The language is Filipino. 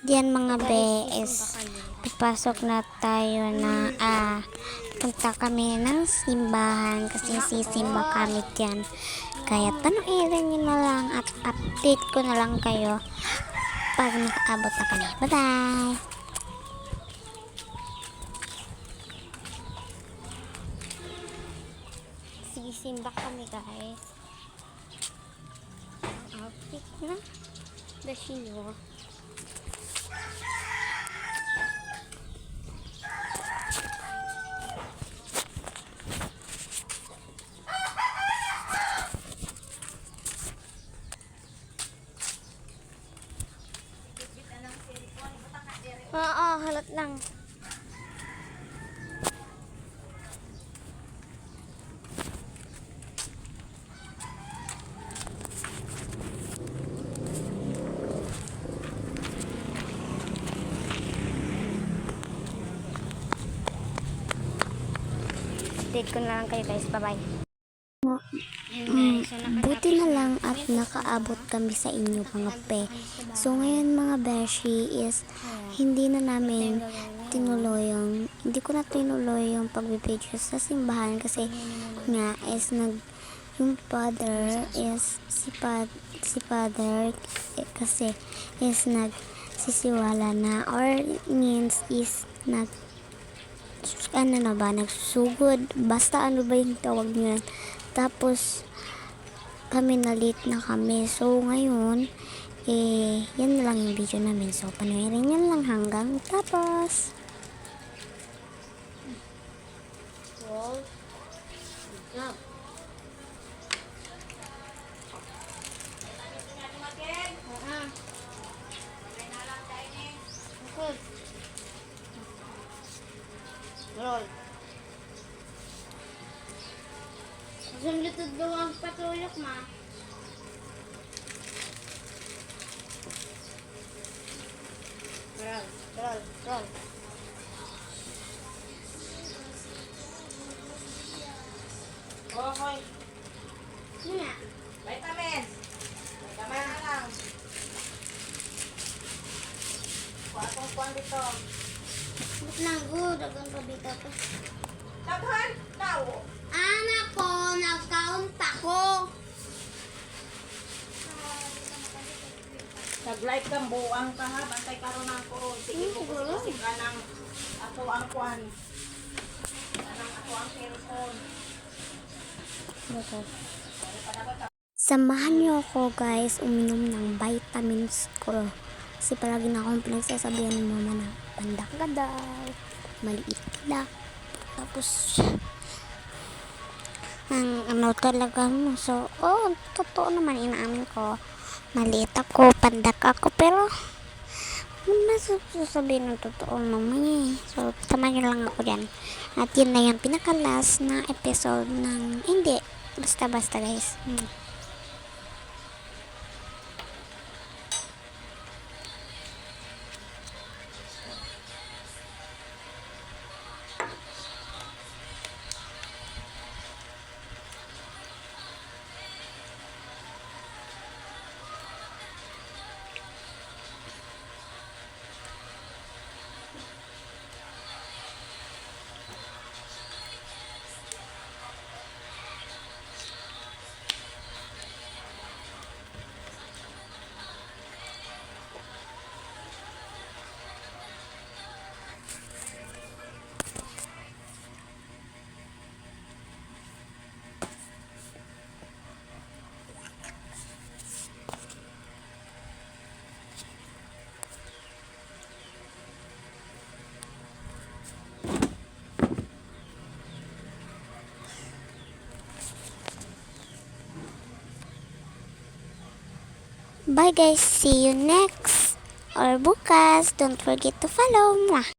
Diyan mga BS, papasok na tayo na punta kami ng simbahan kasi sisimba kami dyan. Kaya panoorin nyo na lang at update ko na lang kayo pag nakaabot na kami. Bye bye! Sisimba kami guys. Ang outfit na dasino. Oo, halat lang. Update ko na lang kayo guys. Bye-bye. Buti na lang at nakaabot kami sa inyo mga pe. So ngayon mga beshi is hindi ko na tinuloy yung pagbibideo sa simbahan kasi nga is yung father is si father kasi is nagsisiwala na or means is nagsusugod basta ano ba yung tawag niyan. Tapos kami na late na kami. So ngayon yan na lang yung video namin. So panoorin yan lang hanggang tapos. Roll. Jump. Roll. Sumlutod daw ang patulok, ma. Roll. Okay. Ano na? Vitamins. Vitamins na lang. Kuha dito. Ba't nagod? Dagang pa dito to. Daghan. Tao. Anak ko, nag-count ako. Nag-like kang buwang ka ha. Bantay ka ron ang ko. Sige po kasi ka ng ako ang kuhan. Ako ang cellphone. Samahan niyo ako guys uminom ng vitamins ko. Kasi palagi na akong pinagsasabihan ng mama na banda ka daw, maliit ka daw. Tapos ang ano talaga mo. So, totoo naman inaamin ko. Maliit ako, pandak ako, pero sasabihin ng totoo mamaya. So, tama nyo lang ako dyan. At yun na yung pinaka-last na episode ng, hindi, basta guys. Bye guys, see you next or bukas. Don't forget to follow. Mwah.